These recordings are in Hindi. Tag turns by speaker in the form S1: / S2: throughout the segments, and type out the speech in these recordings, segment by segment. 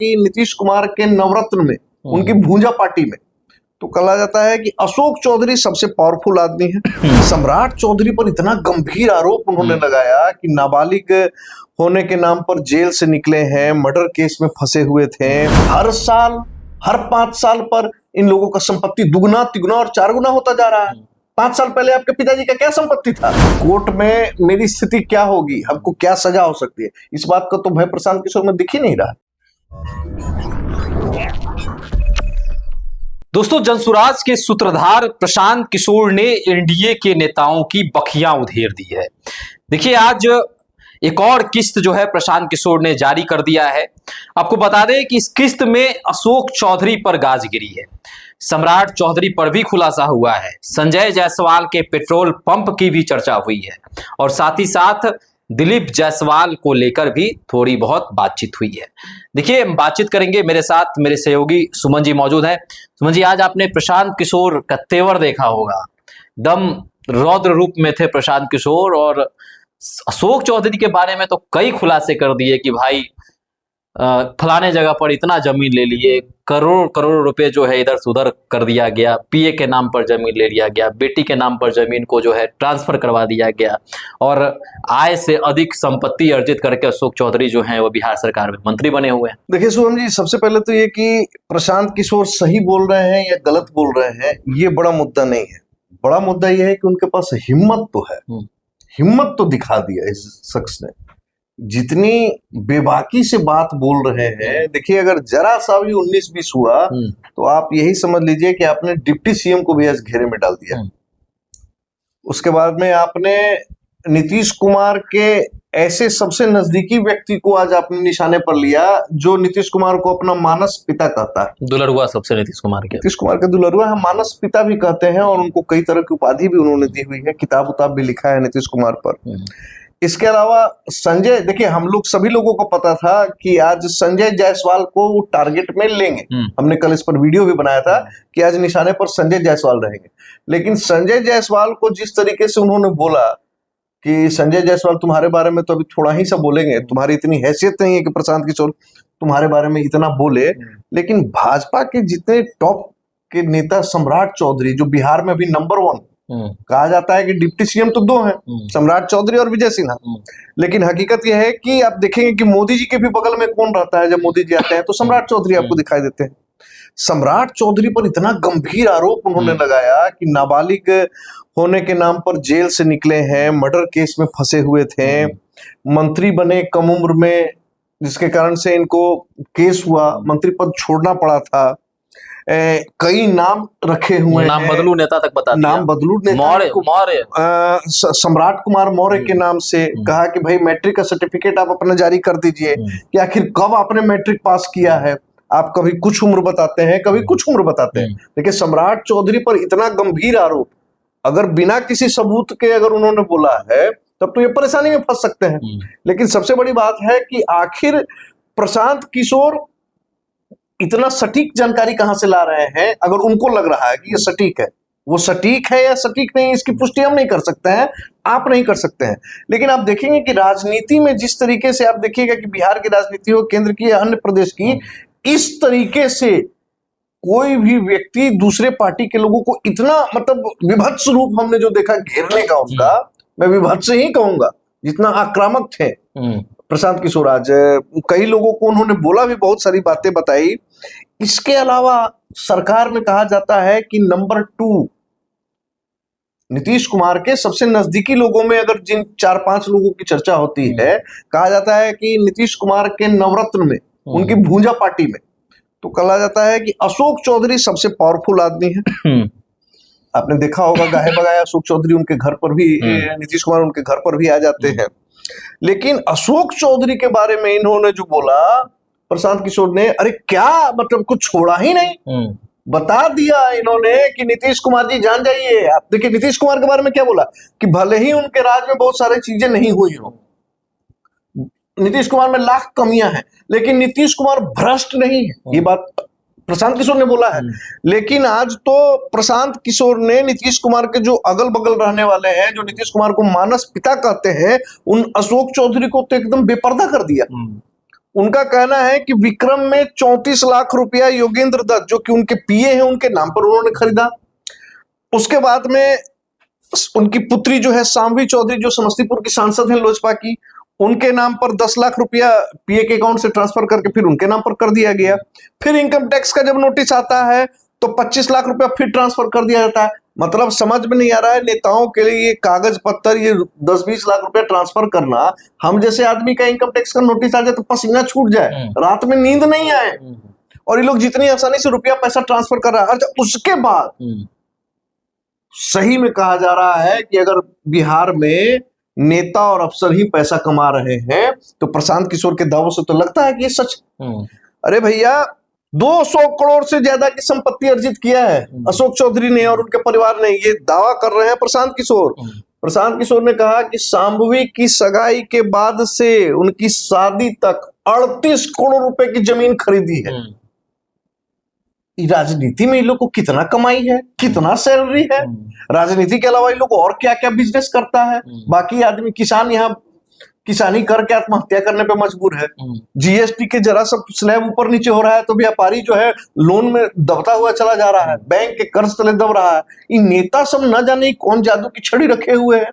S1: कि नीतीश कुमार के नवरत्न में, उनकी भूंजा पार्टी में, तो कहा जाता है कि अशोक चौधरी सबसे पावरफुल आदमी है। सम्राट चौधरी पर इतना गंभीर आरोप उन्होंने लगाया कि नाबालिग होने के नाम पर जेल से निकले हैं, मर्डर केस में फंसे हुए थे। हर साल, हर 5 साल पर इन लोगों का संपत्ति दुगना, तिगुना और 4 गुना होता जा रहा है। 5 साल पहले आपके पिताजी का क्या संपत्ति था? कोर्ट में मेरी स्थिति क्या होगी, हमको क्या सजा हो सकती है, इस बात का तो भय प्रशांत किशोर में दिख ही नहीं रहा।
S2: दोस्तों, जनसुराज के सूत्रधार प्रशांत किशोर ने एनडीए के नेताओं की बखियां उधेड़ दी है। देखिए, आज एक और किस्त जो है प्रशांत किशोर ने जारी कर दिया है। आपको बता दें कि इस किस्त में अशोक चौधरी पर गाज गिरी है, सम्राट चौधरी पर भी खुलासा हुआ है, संजय जायसवाल के पेट्रोल पंप की भी चर्चा हुई है और साथ ही साथ दिलीप जायसवाल को लेकर भी थोड़ी बहुत बातचीत हुई है। देखिए, हम बातचीत करेंगे, मेरे साथ मेरे सहयोगी सुमन जी मौजूद हैं। सुमन जी, आज आपने प्रशांत किशोर का तेवर देखा होगा, दम रौद्र रूप में थे प्रशांत किशोर, और अशोक चौधरी के बारे में तो कई खुलासे कर दिए कि भाई फलाने जगह पर इतना जमीन ले लिए, करोड़ करोड़ रुपए जो है इधर से उधर कर दिया गया, पीए के नाम पर जमीन ले लिया गया, बेटी के नाम पर जमीन को जो है ट्रांसफर करवा दिया गया, और आय से अधिक संपत्ति अर्जित करके अशोक चौधरी जो है वो बिहार सरकार में मंत्री बने हुए हैं।
S1: देखिए शुभम जी, सबसे पहले तो ये कि प्रशांत किशोर सही बोल रहे हैं या गलत बोल रहे हैं, ये बड़ा मुद्दा नहीं है। बड़ा मुद्दा यह है कि उनके पास हिम्मत तो है, हिम्मत तो दिखा दिया इस शख्स ने। जितनी बेबाकी से बात बोल रहे हैं, देखिए अगर जरा सा भी 19-20 हुआ तो आप यही समझ लीजिए कि आपने डिप्टी सीएम को भी इस घेरे में डाल दिया। उसके बाद में आपने नीतीश कुमार के ऐसे सबसे नजदीकी व्यक्ति को आज आपने निशाने पर लिया जो नीतीश कुमार को अपना मानस पिता कहता है।
S2: दुलरुआ सबसे नीतीश कुमार
S1: के दुलरुआ है, मानस पिता भी कहते हैं, और उनको कई तरह की उपाधि भी उन्होंने दी हुई है, किताब उताब भी लिखा है नीतीश कुमार पर। इसके अलावा संजय, देखिए हम लोग सभी लोगों को पता था कि आज संजय जायसवाल को टारगेट में लेंगे, हमने कल इस पर वीडियो भी बनाया था कि आज निशाने पर संजय जायसवाल रहेंगे। लेकिन संजय जायसवाल को जिस तरीके से उन्होंने बोला कि संजय जायसवाल तुम्हारे बारे में तो अभी थोड़ा ही सा बोलेंगे, तुम्हारी इतनी हैसियत नहीं है कि प्रशांत किशोर तुम्हारे बारे में इतना बोले। लेकिन भाजपा के जितने टॉप के नेता, सम्राट चौधरी जो बिहार में भी नंबर 1 कहा जाता है कि डिप्टी सीएम तो 2 हैं, सम्राट चौधरी और विजय सिन्हा, लेकिन हकीकत यह है कि आप देखेंगे कि मोदी जी के भी बगल में कौन रहता है। जब मोदी जी आते हैं तो सम्राट चौधरी आपको दिखाई देते हैं। सम्राट चौधरी पर इतना गंभीर आरोप उन्होंने लगाया कि नाबालिग होने के नाम पर जेल से निकले हैं, मर्डर केस में फंसे हुए थे, मंत्री बने कम उम्र में, जिसके कारण से इनको केस हुआ, मंत्री पद छोड़ना पड़ा था। कई नाम रखे हुए
S2: नाम
S1: हैं,
S2: बदलू नेता तक बता दिया,
S1: नाम बदलू नेता
S2: मौर्य,
S1: सम्राट कुमार मौर्य के नाम से कहा कि भाई मैट्रिक का सर्टिफिकेट आप अपना जारी कर दीजिए कि आखिर कब आपने मैट्रिक पास किया है। आप कभी कुछ उम्र बताते हैं, कभी कुछ उम्र बताते हैं। देखिए सम्राट चौधरी पर इतना गंभीर आरोप अगर बिना किसी सबूत के अगर उन्होंने बोला है तब तो ये परेशानी में फंस सकते हैं। लेकिन सबसे बड़ी बात है कि आखिर प्रशांत किशोर इतना सटीक जानकारी कहां से ला रहे हैं। अगर उनको लग रहा है कि ये सटीक है, वो सटीक है या सटीक नहीं, इसकी पुष्टि हम नहीं कर सकते हैं, आप नहीं कर सकते हैं। लेकिन आप देखेंगे कि राजनीति में जिस तरीके से आप देखिएगा कि बिहार की राजनीति हो, केंद्र की या अन्य प्रदेश की, इस तरीके से कोई भी व्यक्ति दूसरे पार्टी के लोगों को इतना मतलब विभत्स रूप हमने जो देखा घेरने का, उनका मैं विभत्स ही कहूंगा, जितना आक्रामक थे प्रशांत किशोर। आज कई लोगों को उन्होंने बोला भी, बहुत सारी बातें बताई। इसके अलावा सरकार में कहा जाता है कि नंबर 2 नीतीश कुमार के सबसे नजदीकी लोगों में अगर जिन 4-5 लोगों की चर्चा होती है, कहा जाता है कि नीतीश कुमार के नवरत्न में, उनकी भूंजा पार्टी में, तो कहा जाता है कि अशोक चौधरी सबसे पावरफुल आदमी है। आपने देखा होगा गाहे बगाए अशोक चौधरी उनके घर पर भी, नीतीश कुमार उनके घर पर भी आ जाते हैं। लेकिन अशोक चौधरी के बारे में इन्होंने जो बोला प्रशांत किशोर ने, अरे क्या मतलब कुछ छोड़ा ही नहीं, बता दिया इन्होंने कि नीतीश कुमार जी जान जाइए। आप देखिए नीतीश कुमार के बारे में क्या बोला कि भले ही उनके राज में बहुत सारी चीजें नहीं हुई हो, नीतीश कुमार में लाख कमियां हैं, लेकिन नीतीश कुमार भ्रष्ट नहीं है, ये बात प्रशांत किशोर ने बोला है। लेकिन आज तो प्रशांत किशोर ने नीतीश कुमार के जो अगल बगल रहने वाले हैं, जो नीतीश कुमार को मानस पिता कहते हैं, उन अशोक चौधरी को तो एकदम बेपर्दा कर दिया। उनका कहना है कि विक्रम में 34 लाख रुपया योगेंद्र दत्त जो कि उनके पीए हैं उनके नाम पर उन्होंने खरीदा। उसके बाद में उनकी पुत्री जो है शाम्वी चौधरी जो समस्तीपुर की सांसद हैं लोजपा की, उनके नाम पर 10 लाख रुपया पीए के अकाउंट से ट्रांसफर करके फिर उनके नाम पर कर दिया गया। फिर इनकम टैक्स का जब नोटिस आता है तो 25 लाख रुपया फिर ट्रांसफर कर दिया जाता है। मतलब समझ में नहीं आ रहा है नेताओं के लिए ये कागज पत्तर, ये 10-20 लाख रुपया ट्रांसफर करना, हम जैसे आदमी का इनकम टैक्स का नोटिस आ जाए तो पसीना छूट जाए, रात में नींद नहीं आए, और ये लोग जितनी आसानी से रुपया पैसा ट्रांसफर कर रहा है। अच्छा, उसके बाद सही में कहा जा रहा है कि अगर बिहार में नेता और अफसर ही पैसा कमा रहे हैं तो प्रशांत किशोर के दावों से तो लगता है कि ये सच। अरे भैया, 200 करोड़ से ज्यादा की संपत्ति अर्जित किया है अशोक चौधरी ने और उनके परिवार ने, ये दावा कर रहे हैं प्रशांत किशोर। प्रशांत किशोर ने कहा कि शाम्भवी की सगाई के बाद से उनकी शादी तक 38 करोड़ रुपए की जमीन खरीदी है। राजनीति में इन लोग को कितना कमाई है, कितना सैलरी है, राजनीति के अलावा इन लोग और क्या क्या बिजनेस करता है। बाकी आदमी किसान यहाँ किसानी करके आत्महत्या करने पे मजबूर है। जीएसटी के जरा सब स्लैब ऊपर नीचे हो रहा है तो व्यापारी जो है लोन में दबता हुआ चला जा रहा है, बैंक के कर्ज तले दब रहा है। इन नेता सब न जाने कौन जादू की छड़ी रखे हुए हैं।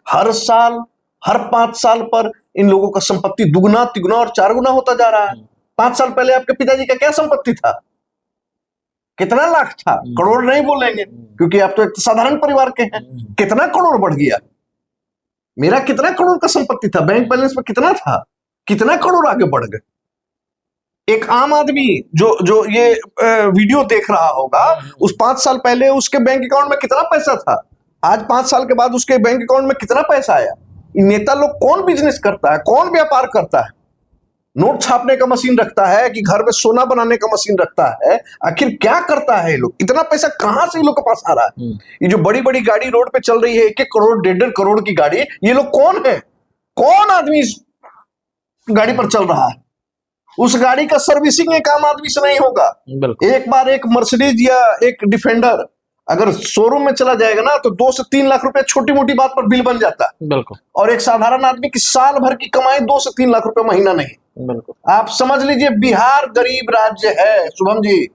S1: हर साल, हर 5 साल पर इन लोगों का संपत्ति दुगना तिगुना और 4 गुना होता जा रहा है। 5 साल पहले आपके पिताजी का क्या संपत्ति था, कितना लाख था? करोड़ नहीं बोलेंगे क्योंकि आप तो एक साधारण परिवार के हैं। कितना करोड़ बढ़ गया? मेरा कितना करोड़ का संपत्ति था, बैंक बैलेंस में कितना था, कितना करोड़ आगे बढ़ गए। एक आम आदमी जो ये वीडियो देख रहा होगा, उस 5 साल पहले उसके बैंक अकाउंट में कितना पैसा था, आज 5 साल के बाद उसके बैंक अकाउंट में कितना पैसा आया। नेता लोग कौन बिजनेस करता है, कौन व्यापार करता है? नोट छापने का मशीन रखता है कि घर में सोना बनाने का मशीन रखता है? आखिर क्या करता है ये लोग? इतना पैसा कहां से ये लोग के पास आ रहा है? ये जो बड़ी बड़ी गाड़ी रोड पे चल रही है, 1-1 करोड़ 1.5 करोड़ की गाड़ी, ये लोग कौन है? कौन आदमी इस गाड़ी पर चल रहा है? उस गाड़ी का सर्विसिंग एक आम आदमी से नहीं होगा। एक बार एक मर्सिडीज या एक डिफेंडर अगर शोरूम में चला जाएगा ना तो 2 से 3 लाख रुपए छोटी मोटी बात पर बिल बन जाता है।
S2: बिल्कुल।
S1: और एक साधारण आदमी की साल भर की कमाई 2 से 3 लाख रुपए महीना नहीं।
S2: बिल्कुल।
S1: आप समझ लीजिए बिहार गरीब राज्य है शुभम जी,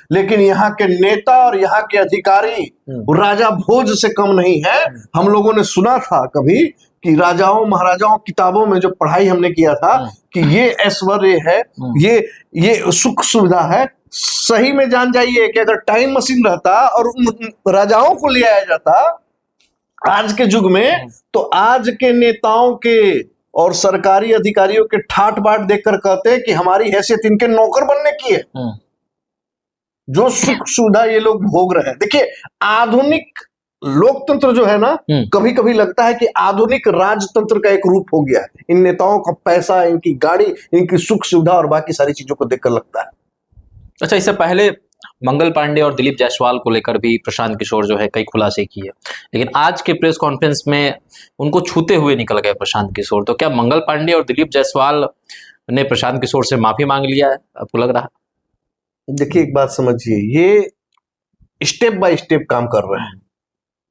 S1: लेकिन यहाँ के नेता और यहाँ के अधिकारी राजा भोज से कम नहीं है। हम लोगों ने सुना था कभी कि राजाओं महाराजाओं किताबों में जो पढ़ाई हमने किया था कि ये ऐश्वर्य है, ये सुख सुविधा है। सही में जान जाइए कि अगर टाइम मशीन रहता और उन राजाओं को ले आया जाता आज के युग में, तो आज के नेताओं के और सरकारी अधिकारियों के ठाट बाट देखकर कहते कि हमारी हैसियत इनके नौकर बनने की है। जो सुख सुविधा ये लोग भोग रहे हैं। देखिए, आधुनिक लोकतंत्र जो है ना, कभी कभी लगता है कि आधुनिक राजतंत्र का एक रूप हो गया है। इन नेताओं का पैसा, इनकी गाड़ी, इनकी सुख सुविधा और बाकी सारी चीजों को देखकर लगता है।
S2: अच्छा, इससे पहले मंगल पांडे और दिलीप जायसवाल को लेकर भी प्रशांत किशोर जो है कई खुलासे किए, लेकिन आज के प्रेस कॉन्फ्रेंस में उनको छूते हुए निकल गए प्रशांत किशोर। तो क्या मंगल पांडे और दिलीप जायसवाल ने प्रशांत किशोर से माफी मांग लिया है, आपको लग रहा है?
S1: देखिए, एक बात समझिए, ये स्टेप बाय स्टेप काम कर रहे हैं।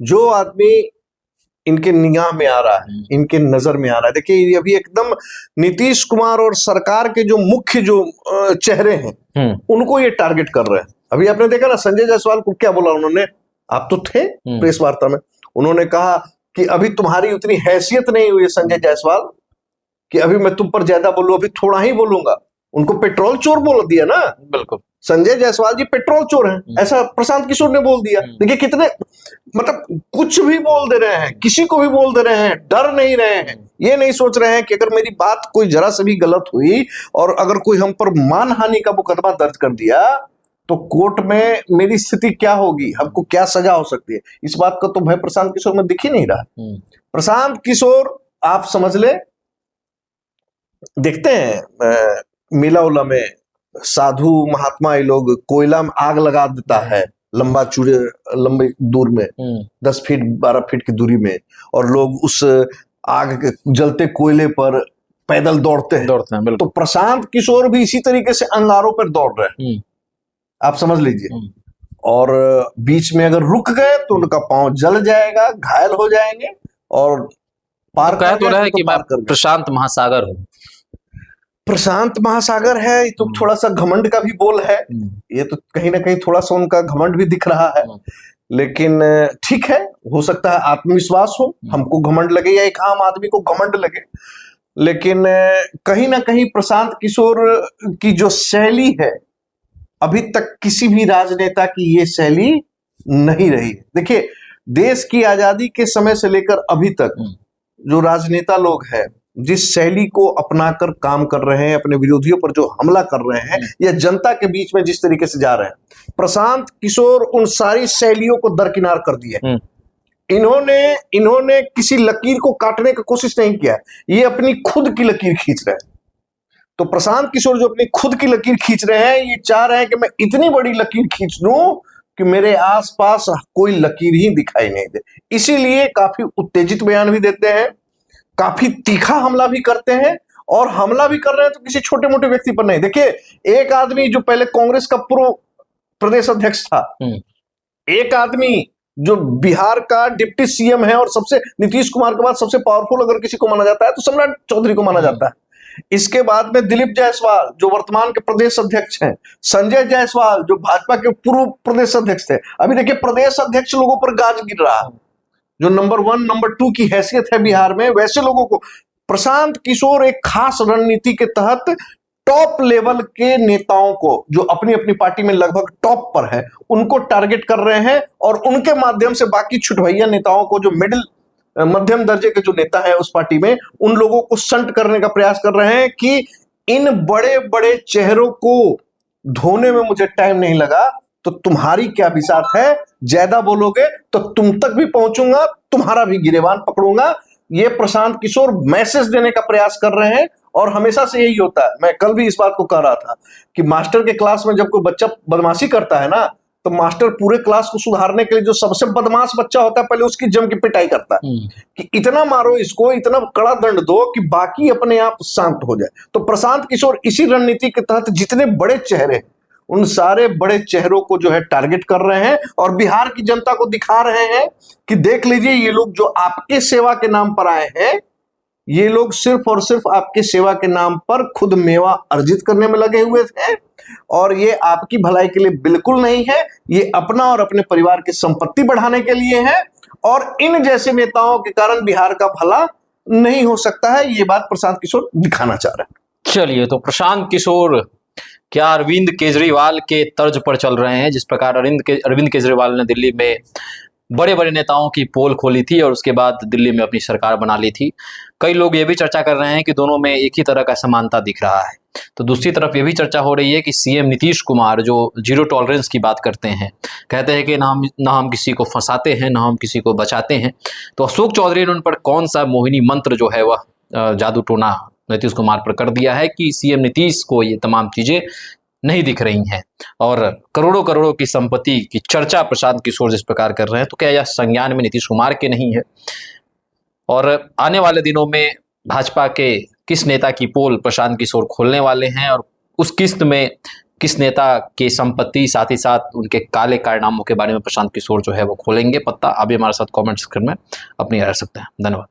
S1: जो आदमी इनके निगाह में आ रहा है, इनके नजर में आ रहा है, देखिए अभी एकदम नीतीश कुमार और सरकार के जो मुख्य जो चेहरे हैं उनको ये टारगेट कर रहे हैं। अभी आपने देखा ना, संजय जायसवाल को क्या बोला उन्होंने, आप तो थे प्रेस वार्ता में, उन्होंने कहा कि अभी तुम्हारी उतनी हैसियत नहीं हुई है संजय जायसवाल कि अभी मैं तुम पर ज्यादा बोलूं, अभी थोड़ा ही बोलूंगा। उनको पेट्रोल चोर बोल दिया ना।
S2: बिल्कुल, संजय
S1: जायसवाल जी पेट्रोल चोर हैं, ऐसा प्रशांत किशोर ने बोल दिया। देखिए कितने, मतलब कुछ भी बोल दे रहे हैं, किसी को भी बोल दे रहे हैं, डर नहीं रहे हैं। ये नहीं सोच रहे हैं कि अगर मेरी बात कोई जरा से भी गलत हुई और अगर कोई हम पर मानहानि का मुकदमा दर्ज कर दिया तो कोर्ट में मेरी स्थिति क्या होगी, हमको क्या सजा हो सकती है। इस बात का तो भय प्रशांत किशोर में दिख ही नहीं रहा। प्रशांत किशोर आप समझ ले, देखते हैं मेला उला में साधु महात्मा ये लोग कोयला में आग लगा देता है लंबे दूर में, 10 फीट 12 फीट की दूरी में, और लोग उस आग के जलते कोयले पर पैदल दौड़ते हैं। तो प्रशांत किशोर भी इसी तरीके से अंगारों पर दौड़ रहे हैं, आप समझ लीजिए। और बीच में अगर रुक गए तो उनका पांव जल जाएगा, घायल हो जाएंगे। और
S2: पार कह तो रहा है कि मैं प्रशांत महासागर हूं।
S1: प्रशांत महासागर है, ये तो थोड़ा सा घमंड का भी बोल है। ये तो कहीं ना कहीं थोड़ा सा उनका घमंड भी दिख रहा है, लेकिन ठीक है, हो सकता है आत्मविश्वास हो, हमको घमंड लगे या एक आम आदमी को घमंड लगे, लेकिन कहीं ना कहीं प्रशांत किशोर की जो शैली है, अभी तक किसी भी राजनेता की ये शैली नहीं रही है। देखिए, देश की आजादी के समय से लेकर अभी तक जो राजनेता लोग हैं, जिस शैली को अपनाकर काम कर रहे हैं, अपने विरोधियों पर जो हमला कर रहे हैं या जनता के बीच में जिस तरीके से जा रहे हैं, प्रशांत किशोर उन सारी शैलियों को दरकिनार कर दिए। इन्होंने किसी लकीर को काटने की कोशिश नहीं किया, ये अपनी खुद की लकीर खींच रहे हैं। तो प्रशांत किशोर जो अपनी खुद की लकीर खींच रहे हैं, ये चाह रहे हैं कि मैं इतनी बड़ी लकीर खींच लूं कि मेरे आसपास कोई लकीर ही दिखाई नहीं दे। इसीलिए काफी उत्तेजित बयान भी देते हैं, काफी तीखा हमला भी करते हैं, और हमला भी कर रहे हैं तो किसी छोटे मोटे व्यक्ति पर नहीं। देखिए, एक आदमी जो पहले कांग्रेस का पूर्व प्रदेश अध्यक्ष था, एक आदमी जो बिहार का डिप्टी सीएम है और सबसे, नीतीश कुमार के बाद सबसे पावरफुल अगर किसी को माना जाता है तो सम्राट चौधरी को माना जाता है। इसके बाद में दिलीप जायसवाल जो वर्तमान के प्रदेश अध्यक्ष हैं, संजय जायसवाल जो भाजपा के पूर्व प्रदेश अध्यक्ष थे। अभी देखिए, प्रदेश अध्यक्ष लोगों पर गाज गिर रहा है, जो नंबर 1 नंबर 2 की हैसियत है बिहार में, वैसे लोगों को प्रशांत किशोर एक खास रणनीति के तहत टॉप लेवल के नेताओं को, जो अपनी अपनी पार्टी में लगभग टॉप पर है, उनको टारगेट कर रहे हैं, और उनके माध्यम से बाकी छुटभैया नेताओं को, जो मिडिल मध्यम दर्जे के जो नेता है उस पार्टी में, उन लोगों को संट करने का प्रयास कर रहे हैं कि इन बड़े बड़े चेहरों को धोने में मुझे टाइम नहीं लगा, तो तुम्हारी क्या बिसात है, ज्यादा बोलोगे तो तुम तक भी पहुंचूंगा, तुम्हारा भी गिरेबान पकड़ूंगा। ये प्रशांत किशोर मैसेज देने का प्रयास कर रहे हैं, और हमेशा से यही होता है। मैं कल भी इस बात को कह रहा था कि मास्टर के क्लास में जब कोई बच्चा बदमाशी करता है ना, तो मास्टर पूरे क्लास को सुधारने के लिए जो सबसे बदमाश बच्चा होता है, पहले उसकी जम की पिटाई करता है कि इतना मारो इसको, इतना कड़ा दंड दो कि बाकी अपने आप शांत हो जाए। तो प्रशांत किशोर इसी रणनीति के तहत जितने बड़े चेहरे, उन सारे बड़े चेहरों को जो है टारगेट कर रहे हैं, और बिहार की जनता को दिखा रहे हैं कि देख लीजिए, ये लोग जो आपके सेवा के नाम पर आए हैं, ये लोग सिर्फ और सिर्फ आपके सेवा के नाम पर खुद मेवा अर्जित करने में लगे हुए हैं, और ये आपकी भलाई के लिए बिल्कुल नहीं है। ये अपना और अपने परिवार की संपत्ति बढ़ाने के लिए है, और इन जैसे नेताओं के कारण बिहार का भला नहीं हो सकता है। ये बात प्रशांत किशोर दिखाना चाह रहे हैं।
S2: चलिए, तो प्रशांत किशोर क्या अरविंद केजरीवाल के तर्ज पर चल रहे हैं? जिस प्रकार अरविंद केजरीवाल ने दिल्ली में बड़े बड़े नेताओं की पोल खोली थी और उसके बाद दिल्ली में अपनी सरकार बना ली थी, कई लोग ये भी चर्चा कर रहे हैं कि दोनों में एक ही तरह का समानता दिख रहा है। तो दूसरी तरफ ये भी चर्चा हो रही है कि सीएम नीतीश कुमार जो जीरो टॉलरेंस की बात करते हैं, कहते हैं कि ना हम किसी को फंसाते हैं, ना हम किसी को बचाते हैं। तो अशोक चौधरी ने उन पर कौन सा मोहिनी मंत्र जो है वह जादू टोना नीतीश कुमार पर कर दिया है कि सीएम नीतीश को ये तमाम चीजें नहीं दिख रही हैं, और करोड़ों करोड़ों की संपत्ति की चर्चा प्रशांत किशोर जिस प्रकार कर रहे हैं, तो क्या यह संज्ञान में नीतीश कुमार के नहीं है? और आने वाले दिनों में भाजपा के किस नेता की पोल प्रशांत किशोर खोलने वाले हैं, और उस किस्त में किस नेता की संपत्ति, साथ ही साथ उनके काले कारनामों के बारे में प्रशांत किशोर जो है वो खोलेंगे पत्ता, आप भी हमारे साथ कमेंट सेक्शन में अपनी राय रख सकते हैं। धन्यवाद।